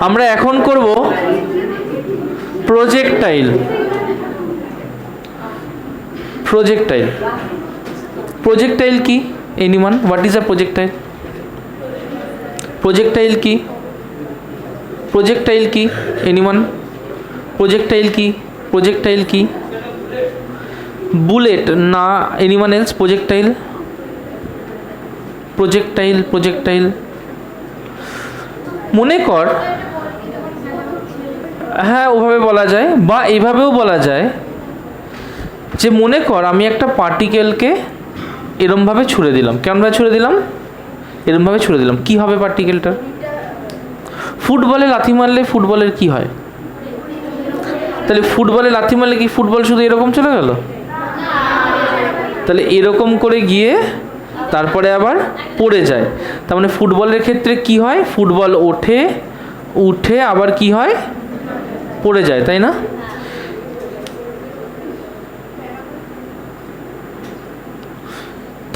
আমরা এখন করব প্রজেক্টাইল। প্রজেক্টাইল, প্রজেক্টাইল কি? Anyone, what is a projectile? Projectile কি? প্রজেক্টাইল কি? এনিওয়ান? প্রজেক্টাইল কি? প্রজেক্টাইল কি? বুলেট না? Anyone else? Projectile, projectile, projectile. মনে কর, হ্যাঁ ওভাবে বলা যায়, বা এইভাবেও বলা যায় যে মনে কর আমি একটা পার্টিকেলকে এরমভাবে ছুঁড়ে দিলাম। কেমনভাবে ছুঁড়ে দিলাম? এরমভাবে ছুঁড়ে দিলাম। কি হবে পার্টিকেলটার? ফুটবলে লাথি মারলে ফুটবলের কি হয়? তাহলে ফুটবলে লাথি মারলে কি ফুটবল শুধু এরকম চলে গেল? তাহলে এরকম করে গিয়ে তারপরে আবার পড়ে যায়। তার মানে ফুটবলের ক্ষেত্রে কি হয়? ফুটবল ওঠে, উঠে আবার কি হয়? পড়ে যায়, তাই না?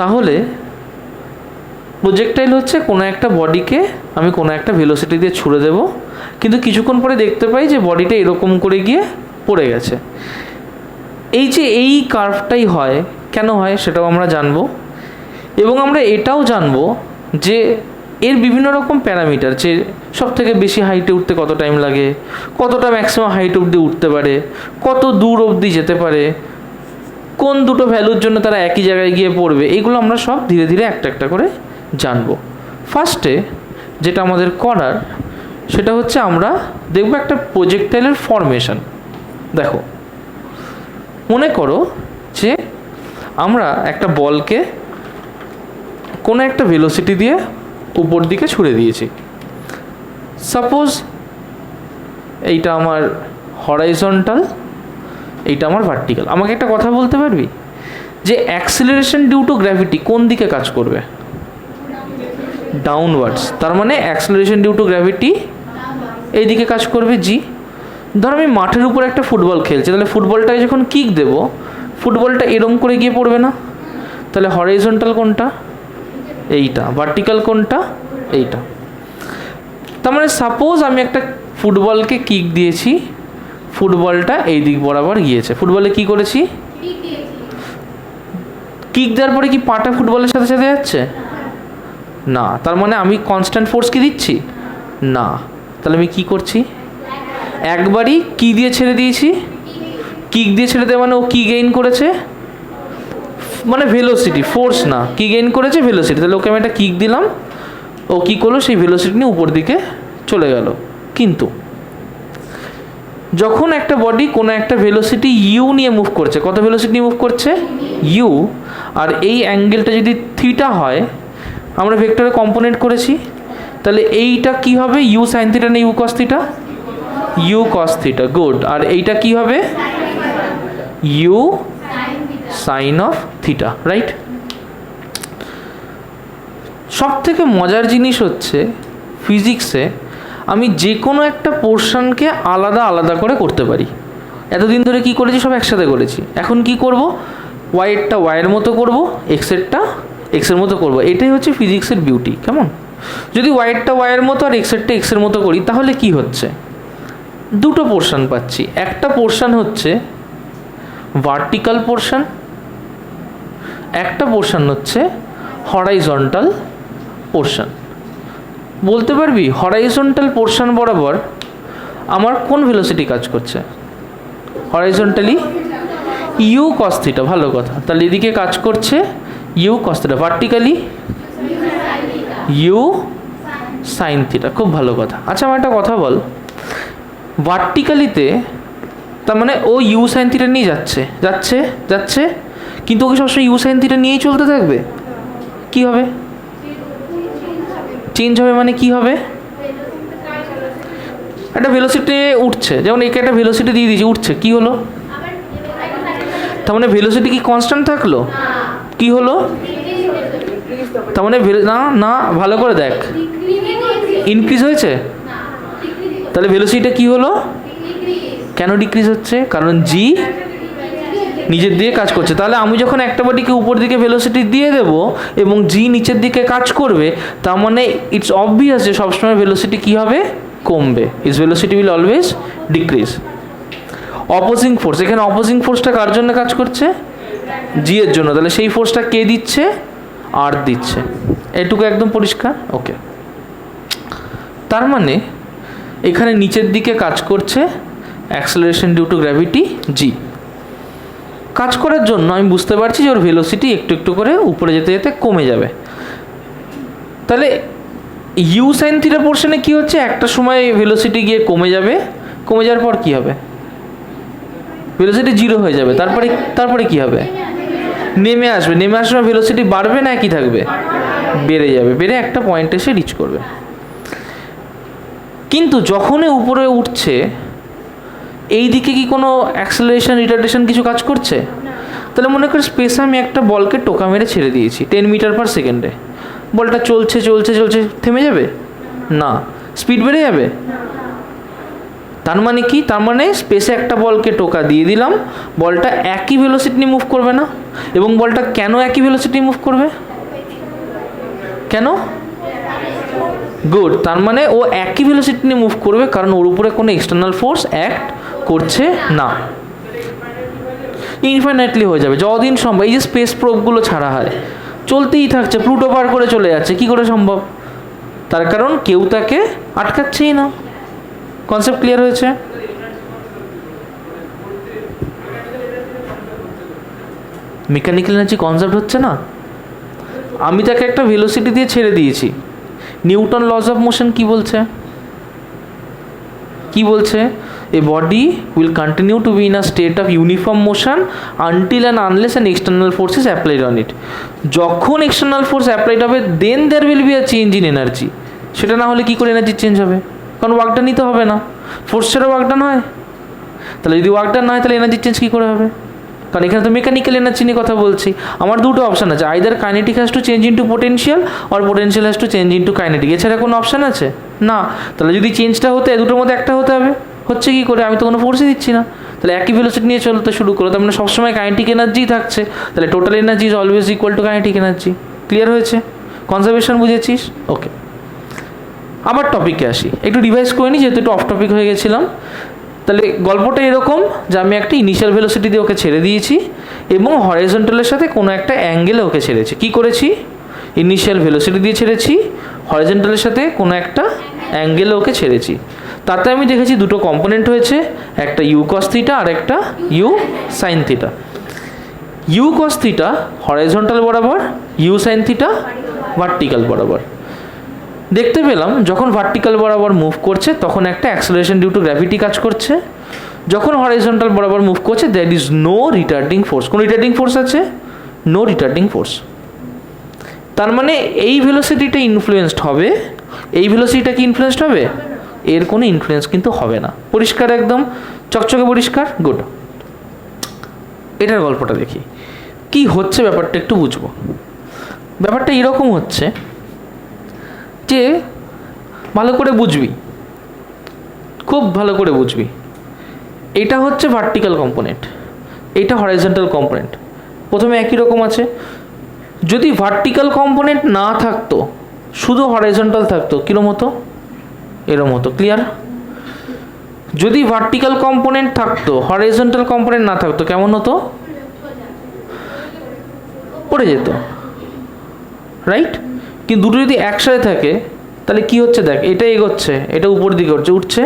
তাহলে প্রজেক্টাইল হচ্ছে কোনো একটা বডিকে আমি কোনো একটা ভেলোসিটি দিয়ে ছুঁড়ে দেব, কিন্তু কিছুক্ষণ পরে দেখতে পাই যে বডিটা এরকম করে গিয়ে পড়ে গেছে। এই যে এই কার্ভটাই হয়, কেন হয় সেটাও আমরা জানবো, এবং আমরা এটাও জানবো যে এর বিভিন্ন রকম প্যারামিটার, যে সব থেকে বেশি হাইটে উঠতে কত টাইম লাগে, কতটা ম্যাক্সিমাম হাইট অবধি উঠতে পারে, কত দূর অবধি যেতে পারে, কোন দুটো ভ্যালুর জন্য তারা একই জায়গায় গিয়ে পড়বে, এইগুলো আমরা সব ধীরে ধীরে একটা একটা করে জানবো। ফার্স্টে যেটা আমাদের করার সেটা হচ্ছে আমরা দেখব একটা প্রজেক্টাইলের ফরমেশন। দেখো, মনে করো যে আমরা একটা বলকে কোনো একটা ভেলোসিটি দিয়ে উপর দিকে ছুঁড়ে দিয়েছি। সাপোজ এইটা আমার হরাইজন্টাল, এইটা আমার ভার্টিক্যাল। আমাকে একটা কথা বলতে পারবি যে অ্যাক্সিলারেশন ডিউ টু গ্র্যাভিটি কোন দিকে কাজ করবে? ডাউনওয়ার্ডস। তার মানে অ্যাক্সিলারেশন ডিউ টু গ্র্যাভিটি এই দিকে কাজ করবে, জি। ধর আমি মাঠের উপর একটা ফুটবল খেলছি, তাহলে ফুটবলটাকে যখন কিক দেব ফুটবলটা এরম করে গিয়ে পড়বে না? তাহলে হরাইজন্টাল কোনটা? এইটা। ভার্টিক্যাল কোনটা? এইটা। তার মানে সাপোজ আমি একটা ফুটবলকে কিক দিয়েছি, ফুটবলটা এই দিক বরাবর গিয়েছে। ফুটবলে কি করেছি? কিক দেওয়ার পরে কি পাটা ফুটবলের সাথে সাথে যাচ্ছে? না। তার মানে আমি কনস্ট্যান্ট ফোর্স কি দিচ্ছি? না। তাহলে আমি কি করছি? একবারই কি দিয়ে ছেড়ে দিয়েছি? কিক দিয়ে ছেড়ে দেওয়া মানে ও কি গেইন করেছে? মানে ভেলোসিটি, ফোর্স না। কি গেইন করেছে? ভেলোসিটি। তাহলে ওকে আমি একটা কিক দিলাম, ও কী করলো? সেই ভেলোসিটি নিয়ে উপর দিকে চলে গেল। কিন্তু যখন একটা বডি কোনো একটা ভেলোসিটি ইউ নিয়ে মুভ করছে, কত ভেলোসিটি নিয়ে মুভ করছে? ইউ। আর এই অ্যাঙ্গেলটা যদি থিটা হয়, আমরা ভেক্টরে কম্পোনেন্ট করেছি, তাহলে এইটা কি হবে? ইউ সাইন থিটা না u cos theta? U cos theta, good. আর এইটা কি হবে? U sine of theta, right? সব থেকে মজার জিনিস হচ্ছে ফিজিক্সে আমি যে কোনো একটা পোর্শনকে আলাদা আলাদা করে করতে পারি। এতদিন ধরে কি করেছি? সব একসাথে করেছি। এখন কি করব? ওয়াইয়েরটা ওয়াইয়ের মতো করব, এক্সেরটা এক্সের মতো করব। এটাই হচ্ছে ফিজিক্সের বিউটি। কেমন? যদি ওয়াইয়েরটা ওয়াইয়ের মতো আর এক্সেরটা এক্সের মতো করি, তাহলে কি হচ্ছে? দুটো পোর্শন পাচ্ছি। একটা পোর্শন হচ্ছে ভার্টিক্যাল পোর্শন, একটা পোর্শন হচ্ছে হরাইজন্টাল পোর্শন। বলতে পারবি হরাইজন্টাল পোর্শন বরাবর আমার কোন ভেলোসিটি কাজ করছে? হরাইজন্টালি ইউ কস থিটা, ভালো কথা। তাহলে এদিকে কাজ করছে u cos theta, vertically u sine theta, খুব ভালো কথা। আচ্ছা আমার একটা কথা বল, ভার্টিক্যালিতে তার মানে ও ইউ সাইন থিটা নিয়ে যাচ্ছে যাচ্ছে যাচ্ছে, কিন্তু ওকে সবসময় ইউ সাইন থিটা নিয়েই চলতে থাকবে। কি হবে? চেঞ্জ হবে। মানে কি হবে? একটা ভেলোসিটি উঠছে, যেমন একে একটা ভেলোসিটি দিয়ে দিয়েছি, উঠছে, কি হলো? তার মানে ভেলোসিটি কি কনস্ট্যান্ট থাকলো? কি হলো? তার মানে না না, ভালো করে দেখ, ইনক্রিজ হয়েছে। তাহলে ভেলোসিটিটা কি হলো? কেন ডিক্রিজ হচ্ছে? কারণ জি নিচের দিকে কাজ করছে। তাহলে আমি যখন একটা বডিকে উপর দিকে ভেলোসিটি দিয়ে দেব এবং জি নিচের দিকে কাজ করবে, তার মানে ইটস অবভিয়াস যে সবসময় ভেলোসিটি কী হবে? কমবে, is velocity will always decrease. Opposing force, এখানে অপোজিং ফোর্সটা কার জন্য কাজ করছে? জি এর জন্য, তাহলে সেই ফোর্সটা কে দিচ্ছে? আর্থ দিচ্ছে। এটুকু একদম পরিষ্কার? ওকে, তার মানে এখানে নিচের দিকে কাজ করছে অ্যাক্সেলারেশন ডিউ টু গ্র্যাভিটি জি। কাজ করার জন্য আমি বুঝতে পারছি যে ওর ভেলোসিটি একটু একটু করে উপরে যেতে যেতে কমে যাবে। তাহলে ইউ সাইন থিটা পোর্শনে কী হচ্ছে? একটা সময় ভেলোসিটি গিয়ে কমে যাবে, কমে যাওয়ার পর কী হবে? ভেলোসিটি জিরো হয়ে যাবে। তারপরে কী হবে? নেমে আসবে। নেমে আসার সময় ভেলোসিটি বাড়বে না কি থাকবে? বেড়ে যাবে, বেড়ে একটা পয়েন্টে এসে রিচ করবে। কিন্তু যখনই উপরে উঠছে এই দিকে কি কোনো অ্যাক্সেলারেশন রিটার্ডেশন কিছু কাজ করছে? তাহলে মনে করি স্পেসে আমি একটা বলকে টোকা মেরে ছেড়ে দিয়েছি 10 মিটার পার সেকেন্ডে, বলটা চলছে চলছে চলছে, থেমে যাবে না, স্পিড বেড়ে যাবে। তার মানে কি? তার মানে স্পেসে একটা বলকে টোকা দিয়ে দিলাম, বলটা একই ভেলোসিটি নিয়ে মুভ করবে না। এবং বলটা কেন একই ভেলোসিটি মুভ করবে? কেন? গুড, তার মানে ও একই ভেলোসিটি নিয়ে মুভ করবে কারণ ওর উপরে কোনো এক্সটার্নাল ফোর্স অ্যাক্ট করছে না। ইনফাইনাইটলি হয়ে যাবে যতদিন সম্ভব। এই যে স্পেস প্রোবগুলো ছাড়া হয়, চলতেই থাকছে, প্লুটো পার করে চলে যাচ্ছে, কি করে সম্ভব? তার কারণ কেউ তাকে আটকাচ্ছেই না। কনসেপ্ট ক্লিয়ার হয়েছে? মেকানিক্যাল এনার্জি কনসেপ্ট হচ্ছে না? আমি তাকে একটা ভেলোসিটি দিয়ে ছেড়ে দিয়েছি। নিউটন লজ অফ মোশন কি বলছে? কি বলছে? A body will continue to be in a state of uniform motion until and unless an external force is applied on it. যখন এক্সটার্নাল ফোর্স অ্যাপ্লাইড হবে then there will be a change in energy. সেটা না হলে কী করে energy change হবে? কারণ ওয়ার্কডান নিতে হবে না, ফোর্স ছাড়া ওয়ার্কডান হয়। তাহলে যদি ওয়ার্কডান না হয় তাহলে এনার্জি চেঞ্জ কী করে হবে? কারণ এখানে তো মেকানিক্যাল এনার্জি নিয়ে কথা বলছি। আমার দুটো অপশান আছে, either kinetic has to change into potential or potential has to change into kinetic. এছাড়া কোনো অপশান আছে না। তাহলে যদি চেঞ্জটা হতে দুটোর মধ্যে একটা হতে হবে, হচ্ছে কী করে? আমি তো কোনো ফোর্সই দিচ্ছি না। তাহলে একই ভেলোসিটি নিয়ে চলতে শুরু করো, তার মানে সবসময় কাইনেটিক এনার্জিই থাকছে। তাহলে total energy is always equal to kinetic energy. Clear হয়েছে? কনজারভেশন বুঝেছিস? ওকে, আবার টপিকে আসি। একটু রিভাইজ করে নিই যেহেতু একটু অফ টপিক হয়ে গেছিলাম। তাহলে গল্পটা এরকম যে আমি একটা ইনিশিয়াল ভেলোসিটি দিয়ে ওকে ছেড়ে দিয়েছি এবং হরাইজন্টালের সাথে কোনো একটা অ্যাঙ্গেলে ওকে ছেড়েছি। কি করেছি? ইনিশিয়াল ভেলোসিটি দিয়ে ছেড়েছি, হরাইজন্টালের সাথে কোনো একটা অ্যাঙ্গেলে ওকে ছেড়েছি। তাতে আমি দেখেছি দুটো কম্পোনেন্ট হয়েছে, একটা ইউ কস থিটা আর একটা u sine theta. U cos theta horizontal বরাবর, ইউ সাইন থিটা ভার্টিক্যাল বরাবর। দেখতে পেলাম যখন ভার্টিক্যাল বরাবর মুভ করছে তখন একটা অ্যাক্সেলারেশন ডিউ টু গ্র্যাভিটি কাজ করছে। যখন হরাইজন্টাল বরাবর মুভ করছে that is no retarding force. কোন রিটার্ডিং ফোর্স আছে? No retarding force. তার মানে এই ভেলোসিটিটা ইনফ্লুয়েসড হবে, এই ভেলোসিটিটা কি ইনফ্লুয়েসড হবে? এর কোনো ইনফ্লুয়েন্স কিন্তু হবে না। পরিষ্কার, একদম চকচকে পরিষ্কার। গুড, এটার গল্পটা দেখি কি হচ্ছে, ব্যাপারটা একটু বুঝবো। ব্যাপারটা এরকম হচ্ছে যে ভালো করে বুঝবি, খুব ভালো করে বুঝবি। এটা হচ্ছে ভার্টিক্যাল কম্পোনেন্ট, এটা হরাইজন্টাল কম্পোনেন্ট। প্রথমে একই রকম আছে। যদি ভার্টিক্যাল কম্পোনেন্ট না থাকতো, শুধু হরাইজন্টাল থাকতো, কিরম হতো? এরম হতো। ক্লিয়ার? যদি ভার্টিক্যাল কম্পোনেন্ট থাকতো, হরাইজন্টাল কম্পোনেন্ট না থাকতো, কেমন হতো? পড়ে যেত, রাইট? কিন্তু দুটো যদি একসাথে থাকে তাহলে কি হচ্ছে দেখ, এটা এগোচ্ছে, এটা উপর দিকে উঠছে,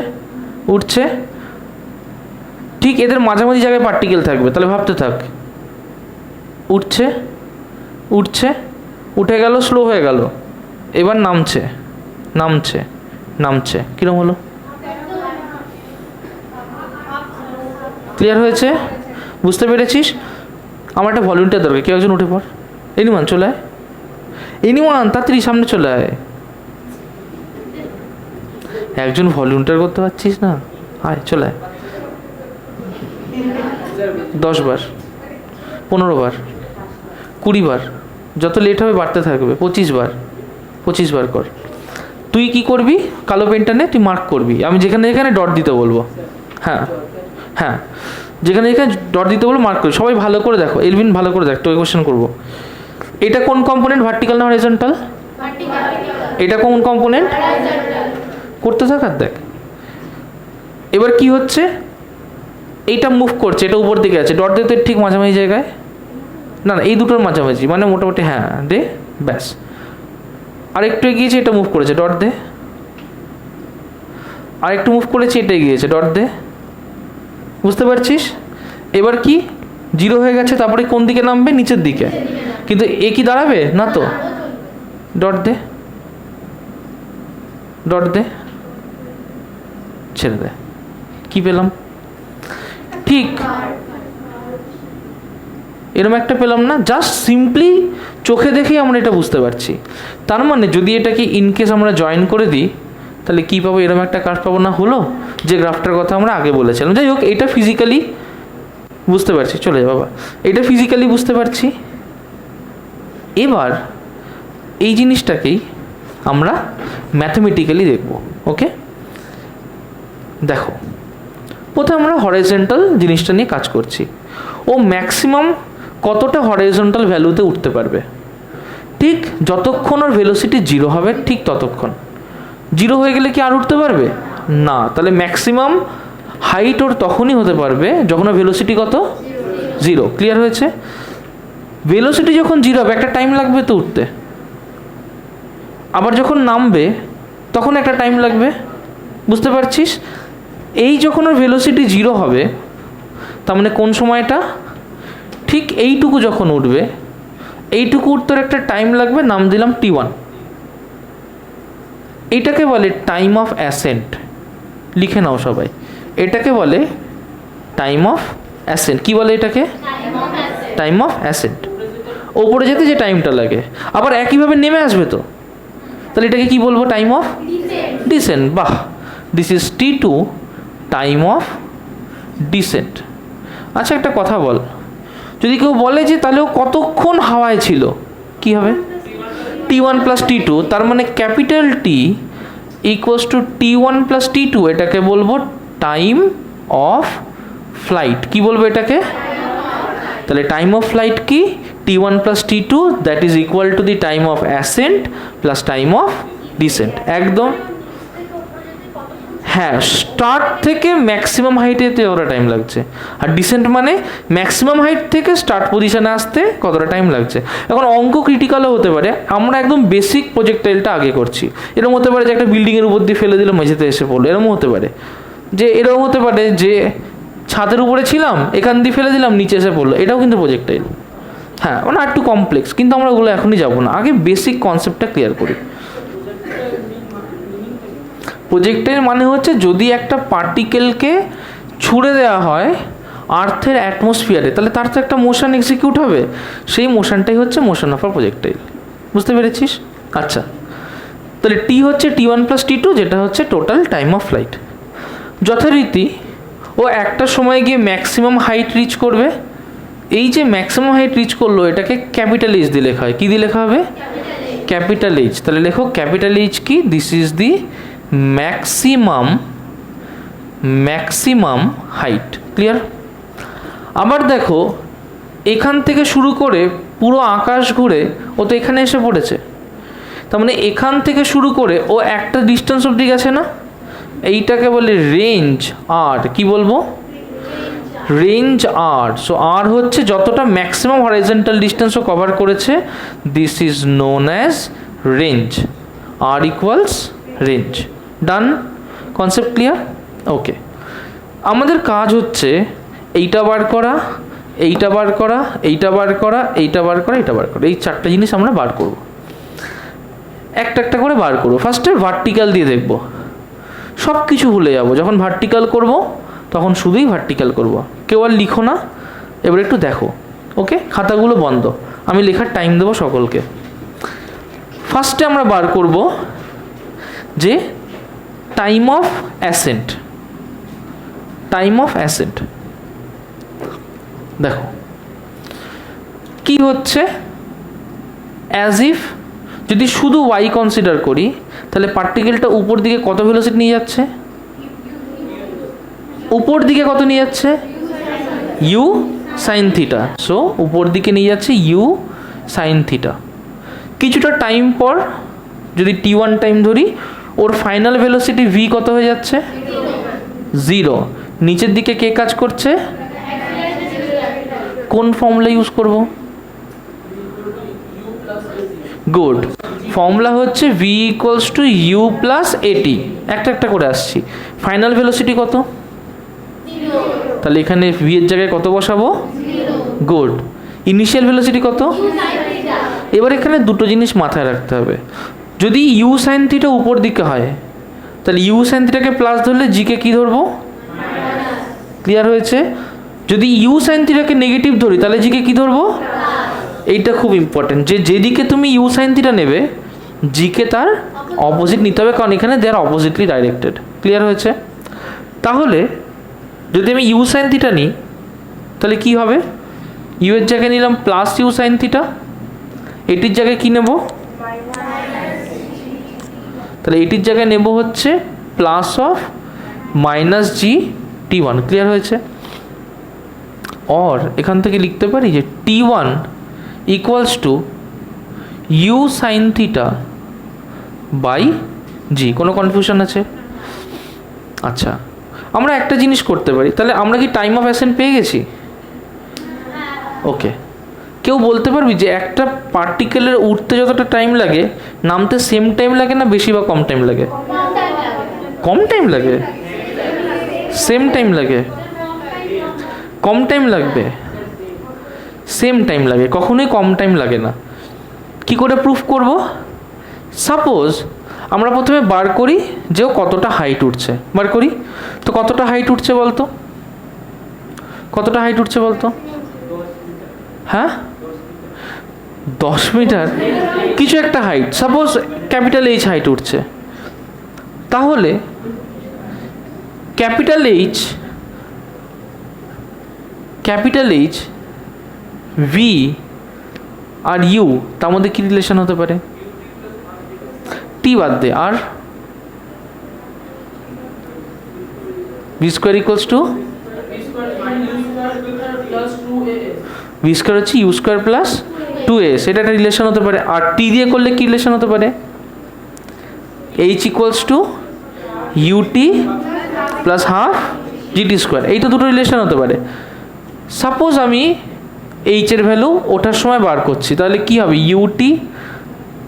উঠছে, ঠিক এদের মাঝামাঝি জায়গায় পার্টিকেল থাকবে। তাহলে ভাবতে থাক, উঠছে, উঠছে, উঠে গেল, স্লো হয়ে গেল, এবার নামছে, নামছে, নামছে। কিরম হলো? ক্লিয়ার হয়েছে? বুঝতে পেরেছিস? আমার একটা ভলিউমটা দরকার, কেউ একজন উঠে পড়। এনিমান চলে আয়, এনিমান তাড়াতাড়ি সামনে চলে আয়। একজন ভলিউন্টার করতে পারছিস না? আয়, চলে আয়। 10 বার, 15 বার, 20 বার, যত লেট হবে বাড়তে থাকবে। 25 বার, 25 বার কর। তুই কি করবি? কালো পেনটা নে, তুই মার্ক করবি। আমি যেখানে যেখানে ডট দিতে বলবো, হ্যাঁ হ্যাঁ, যেখানে যেখানে ডট দিতে বলবো মার্ক করি। সবাই ভালো করে দেখো, এলভিন ভালো করে দেখ, তোকে কোয়েশ্চেন করবো। এটা কোন কম্পোনেন্ট, ভার্টিক্যাল না হরাইজন্টাল? এটা কোন কম্পোনেন্ট? করতে থাক আর দেখ। এবার কি হচ্ছে, এইটা মুভ করছে, এটা উপর দিকে আছে, ডট দিয়ে ঠিক মাঝামাঝি জায়গায়, না না এই দুটোর মাঝামাঝি, মানে মোটামুটি হ্যাঁ দে, ব্যাস। আর একটু এগিয়েছে, এটা মুভ করেছে, ডট দে। আর একটু মুভ করেছে, এটা এগিয়েছে, ডট দে। বুঝতে পারছিস? এবার কি জিরো হয়ে গেছে, তারপরে কোন দিকে নামবে, নিচের দিকে, কিন্তু এ কি দাঁড়াবে না তো, ডট দে, ডট দে, ছেড়ে দে। কি পেলাম? ঠিক এরকম একটা পেলাম না? জাস্ট সিম্পলি চোখে দেখেই আমরা এটা বুঝতে পারছি। তার মানে যদি এটাকে ইনকেস আমরা জয়েন করে দিই, তাহলে কী পাবো, এরকম একটা কার্ভ পাবো না, হলো যে গ্রাফটার কথা আমরা আগে বলেছিলাম। যাই হোক, এটা ফিজিক্যালি বুঝতে পারছি, চলে যা বাবা, এটা ফিজিক্যালি বুঝতে পারছি। এবার এই জিনিসটাকেই আমরা ম্যাথমেটিক্যালি দেখব। ওকে, দেখো প্রথমে আমরা হরাইজন্টাল জিনিসটা নিয়ে কাজ করছি। ও ম্যাক্সিমাম কতটা হরাইজন্টাল ভ্যালুতে উঠতে পারবে, ঠিক যতক্ষণ ওর ভেলোসিটি জিরো হবে ঠিক ততক্ষণ। জিরো হয়ে গেলে কি আর উঠতে পারবে না? তাহলে ম্যাক্সিমাম হাইট ওর তখনই হতে পারবে যখন ওর ভেলোসিটি কত, জিরো। ক্লিয়ার হয়েছে? ভেলোসিটি যখন জিরো হবে একটা টাইম লাগবে তো উঠতে, আবার যখন নামবে তখন একটা টাইম লাগবে। বুঝতে পারছিস? এই যখন ওর ভেলোসিটি জিরো হবে, তার মানে কোন সময়টা, ঠিক এইটুকু যখন উঠবে, এইটুকু উঠতে একটা টাইম লাগবে, নাম দিলাম t1। এটাকে বলে টাইম অফ অ্যাসেন্ট। লিখে নাও সবাই, এটাকে বলে টাইম অফ অ্যাসেন্ট। কি বলে এটাকে? Time of accent. ওপরে যেতে যে টাইমটা লাগে, আবার একইভাবে নেমে আসবে তো, তাহলে এটাকে কি বলবো? Time of descent. বাহ, this is t2 time of descent. আচ্ছা একটা কথা বল, যদি কেউ বলে যে তাহলে ও কতক্ষণ হাওয়ায় ছিল, কি হবে? t1 প্লাস t2, তার মানে capital T equals two t1 plus t2, এটাকে বলবো টাইম অফ ফ্লাইট। কি বলবো এটাকে? তাহলে টাইম অফ ফ্লাইট কি? t1 plus t2, that is equal to the time of ascent plus time of descent. একদম হ্যাঁ, স্টার্ট থেকে ম্যাক্সিমাম হাইটে কতটা টাইম লাগছে, আর ডিসেন্ট মানে ম্যাক্সিমাম হাইট থেকে স্টার্ট পজিশনে আসতে কতটা টাইম লাগছে। এখন অঙ্ক ক্রিটিক্যালও হতে পারে, আমরা একদম বেসিক প্রজেক্টাইলটা আগে করছি। এরকম হতে পারে যে একটা বিল্ডিংয়ের উপর দিয়ে ফেলে দিলাম, মেঝেতে এসে পড়লো, এরকম হতে পারে। যে এরকম হতে পারে যে ছাদের উপরে ছিলাম, এখান দিয়ে ফেলে দিলাম, নিচে এসে পড়লো, এটাও কিন্তু প্রজেক্টাইল। হ্যাঁ, মানে একটু কমপ্লেক্স, কিন্তু আমরা ওগুলো এখনই যাবো না, আগে বেসিক কনসেপ্টটা ক্লিয়ার করি। প্রজেক্টাইল মানে হচ্ছে যদি একটা পার্টিকেলকে ছুড়ে দেওয়া হয় আর্থের অ্যাটমসফিয়ারে, তাহলে তার তো একটা মোশন এক্সিকিউট হবে, সেই মোশনটাই হচ্ছে মোশন অফ আ প্রজেক্টাইল। বুঝতে পেরেছিস? আচ্ছা, তাহলে টি হচ্ছে t1 প্লাস t2, যেটা হচ্ছে টোটাল টাইম অফ ফ্লাইট। যথারীতি ও একটা সময় গিয়ে ম্যাক্সিমাম হাইট রিচ করবে। এই যে ম্যাক্সিমাম হাইট রিচ করলো, এটাকে ক্যাপিটাল এইচ দিয়ে লেখা হয়। কী দিয়ে লেখা হবে? Capital H. তাহলে লেখো ক্যাপিটাল এইচ কি? This is the maximum height. Clear? আবার দেখো, এখান থেকে শুরু করে পুরো আকাশ ঘুরে ও তো এখানে এসে পড়েছে, তার মানে এখান থেকে শুরু করে ও একটা ডিস্টেন্স অবধি গেছে না, এইটাকে বলে রেঞ্জ আর। কি বলবো? রেঞ্জ আর। সো আর হচ্ছে যতটা ম্যাক্সিমাম হরাইজন্টাল ডিস্টেন্স ও কভার করেছে, this is known as range. R equals range. Done? Concept clear? Okay, আমাদের কাজ হচ্ছে এইটা বার করা, এইটা বার করা, এইটা বার করা, এইটা বার করা, এইটা বার করা, এই চারটা জিনিস আমরা বার করব। একটা একটা করে বার করবো। ফার্স্টে ভার্টিক্যাল দিয়ে দেখব, সব কিছু ভুলে যাব। যখন ভার্টিক্যাল করব তখন শুধুই ভার্টিক্যাল করব, কেউ আর লিখো না। এবার একটু দেখো, ওকে? খাতাগুলো বন্ধ, আমি লেখার টাইম দেবো সকলকে। ফার্স্টে আমরা বার করব যে time of accent. Time of accent দেখো কি হচ্ছে, অ্যাজ ইফ যদি শুধু ওয়াই কনসিডার করি, তাহলে পার্টিকেলটা উপর দিকে কত ভেলোসিটি নিয়ে যাচ্ছে? উপর দিকে কত নিয়ে যাচ্ছে? You sine theta. সো উপর দিকে নিয়ে যাচ্ছে ইউ সাইন থিটা। কিছুটা টাইম পর যদি t1 টাইম ধরি, ওর ফাইনাল ভেলোসিটি v কত হয়ে যাচ্ছে? 0। নিচের দিকে কে কাজ করছে? কোন ফর্মুলা ইউজ করব? গুড, ফর্মুলা হচ্ছে v equals to u plus at. একটা একটা করে আসছি। ফাইনাল ভেলোসিটি কত? তাহলে এখানে v এর জায়গায় কত বসাবো? গুড। ইনিশিয়াল ভেলোসিটি কত? এবার এখানে দুটো জিনিস মাথায় রাখতে হবে। যদি ইউ সাইন থিটা উপর দিকে হয় তাহলে ইউ সাইন থিটাকে প্লাস ধরলে জিকে কি ধরবো? ক্লিয়ার হয়েছে? যদি ইউ সাইন থিটাকে নেগেটিভ ধরি তাহলে জিকে কি ধরবো? এইটা খুব ইম্পর্টেন্ট, যে যেদিকে তুমি ইউ সাইন থিটা নেবে জিকে তার অপোজিট নিতে হবে, কারণ এখানে দে আর অপোজিটলি ডাইরেক্টেড। ক্লিয়ার হয়েছে? তাহলে যদি আমি ইউ সাইন থিটা নিই তাহলে কি হবে? ইউ এর জায়গায় নিলাম প্লাস ইউ সাইন থিটা, এটির জায়গায় কি নেব? তাহলে এটির জায়গায় নেব হচ্ছে plus of minus g t one. Clear হয়েছে? और এখান থেকে লিখতে পারি যে t one equals to u sine theta by g. কোনো কনফিউশন আছে? আচ্ছা, আমরা একটা জিনিস করতে পারি, তাহলে আমরা কি টাইম অফ অ্যাসেন্ট পেয়ে গেছি? ওকে, কেউ বলতে পারবি যে একটা পার্টিকেলের উঠতে যতটা টাইম লাগে নামতে সেম টাইম লাগে না বেশি বা কম টাইম লাগে? কম টাইম লাগে? সেম টাইম লাগে? কম টাইম লাগবে? সেম টাইম লাগে, কখনোই কম টাইম লাগে না। কি করে প্রুফ করব? সাপোজ আমরা প্রথমে বার করি যে ও কতটা হাইট উঠছে, বার করি। তো কতটা হাইট উঠছে বলতো? কতটা হাইট উঠছে বলতো? হ্যাঁ, 10 মিটার কিছু একটা height, suppose capital H height উঠছে। তাহলে ক্যাপিটাল এইচ ভি আর ইউ তার মধ্যে কি রিলেশন হতে পারে? টি বাদ দে, আর v square equals to v square হচ্ছে ইউ স্কোয়ার প্লাস 2s, এটা একটা রিলেশন হতে পারে। আর টি দিয়ে করলে কি রিলেশন হতে পারে? H equals to ut plus half gt square, এই তো দুটো রিলেশন হতে পারে। সাপোজ আমি এইচের ভ্যালু ওঠার সময় বার করছি, তাহলে কি হবে? UT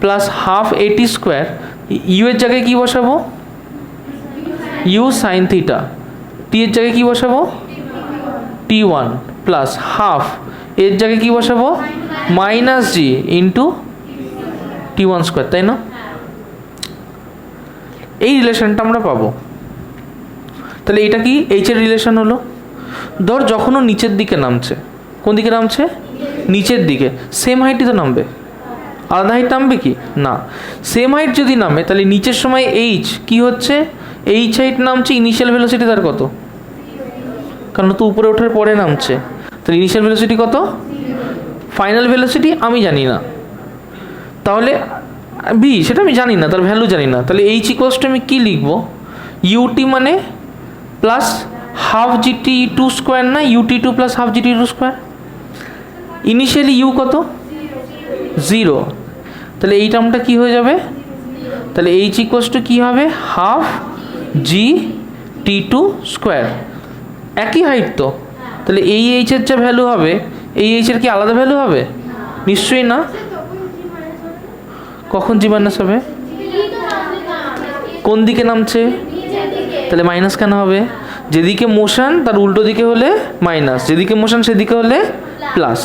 plus half at square. You এর জায়গায় কি বসাবো? U sine theta. টি এর জায়গায় কি বসাবো? টি ওয়ান প্লাস হাফ এর জায়গায় কি বসাবো? মাইনাস জি ইন্টু টি ওয়ান স্কোয়ার, তাই না? এই রিলেশনটা আমরা পাবো। তাহলে এটা কি এইচের রিলেশন হলো? ধর যখন ও নিচের দিকে নামছে, কোন দিকে নামছে? নিচের দিকে, সেম হাইটই তো নামবে, আলাদা হাইট নামবে কি না? সেম হাইট যদি নামে তাহলে নিচের সময় এইচ কি হচ্ছে? এইচ হাইট নামছে, ইনিশিয়াল ভেলোসিটি তার কত? কারণ তো উপরে ওঠার পরে নামছে, তাহলে ইনিশিয়াল ভেলোসিটি কত? ফাইনাল ভেলোসিটি আমি জানি না, তাহলে বি সেটা আমি জানি না, তার ভ্যালু জানি না। তাহলে এইচ ইকুয়ালস টু আমি কী লিখবো? ইউটি মানে plus half gt two square, না ut two plus half gt two square. Initially u কত? 0, তাহলে এই টার্মটা কী হয়ে যাবে? তাহলে এইচ ইকুয়ালস টু কী হবে? Half g t two square. একই হাইট তো, তাহলে এই এইচের যা ভ্যালু হবে এই এইচের কি আলাদা ভ্যালু হবে? নিশ্চয়ই না। কখন জি মাইনাস হবে? কোন দিকে নামছে? তাহলে মাইনাস কেন হবে? যেদিকে মোশন তার উল্টো দিকে হলে মাইনাস, যেদিকে মোশন সেদিকে হলে প্লাস,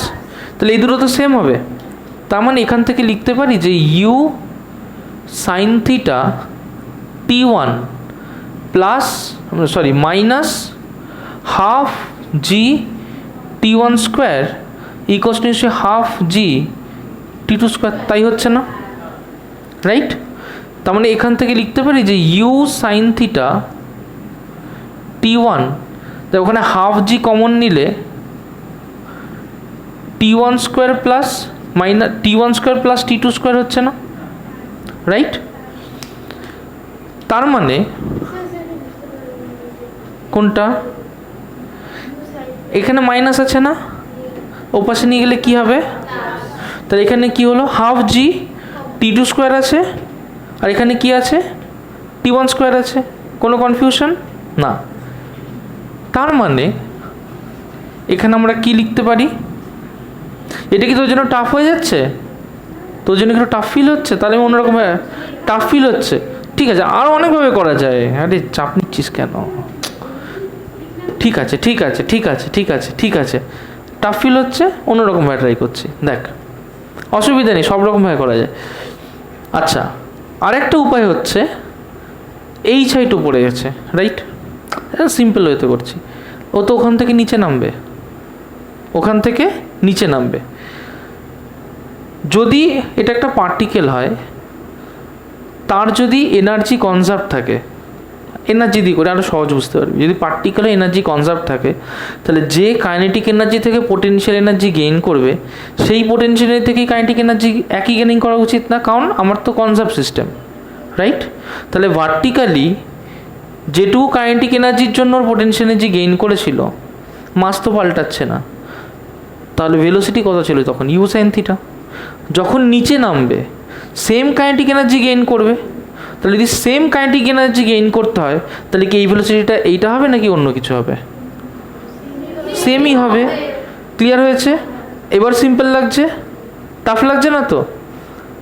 তাহলে এই দুটো তো সেম হবে। তার মানে এখান থেকে লিখতে পারি যে u sine theta t one plus minus half g t one square equals to নিশ্চয়ই half g t two square, তাই হচ্ছে না? রাইট? তার মানে এখান থেকে লিখতে পারি যে u sine theta t one, ওখানে হাফ জি কমন নিলে t one square plus minus t one square plus t two square হচ্ছে না? রাইট? তার মানে কোনটা? এখানে মাইনাস আছে না, ও পাশে নিয়ে গেলে কি হবে? তাহলে এখানে কি হলো? Half g t two square আছে, আর এখানে কি আছে? টি ওয়ান স্কোয়ার আছে। কোনো কনফিউশন না? তার মানে এখানে আমরা কি লিখতে পারি? এটা কি তোর জন্য টাফ হয়ে যাচ্ছে? তোর জন্য একটু টাফ ফিল হচ্ছে? তাহলে আমি অন্যরকম টাফ ফিল হচ্ছে, ঠিক আছে, আরও অনেকভাবে করা যায়। আরে চাপ নিচ্ছিস কেন? ঠিক আছে ঠিক আছে ঠিক আছে ঠিক আছে ঠিক আছে, টাফ ফিল হচ্ছে, অন্যরকমভাবে ট্রাই করছি, দেখ অসুবিধা নেই, সব রকমভাবে করা যায়। আচ্ছা, আরেকটা উপায় হচ্ছে এই সাইড উপরে গেছে, রাইট? সিম্পল ওয়েতে করছি। ও তো ওখান থেকে নিচে নামবে, ওখান থেকে নিচে নামবে। যদি এটা একটা পার্টিকেল হয়, তার যদি এনার্জি কনজার্ভ থাকে, এনার্জি দিয়ে করে আরও সহজ বুঝতে পারবি, যদি পার্টিকেলে এনার্জি কনজার্ভ থাকে, তাহলে যে কাইনেটিক এনার্জি থেকে পোটেনশিয়াল এনার্জি গেইন করবে, সেই পোটেনশিয়াল থেকেই কাইনেটিক এনার্জি একই গেইনিং করা উচিত না? কারণ আমার তো কনজার্ভ সিস্টেম, রাইট? তাহলে ভার্টিক্যালি যেটুকু কাইনেটিক এনার্জির জন্য ওর পোটেনশিয়াল এনার্জি গেইন করেছিল, মাস তো পাল্টাচ্ছে না, তাহলে ভেলোসিটি কত ছিল তখন? U sine theta. যখন নিচে নামবে সেম কাইনেটিক এনার্জি গেইন করবে, তাহলে যদি সেম কাইনেটিক এনার্জি গেইন করতে হয়, তাহলে কি এই ভেলোসিটিটা এইটা হবে নাকি অন্য কিছু হবে? সেমই হবে। ক্লিয়ার হয়েছে? এবার সিম্পল লাগছে, টাফ লাগছে না তো?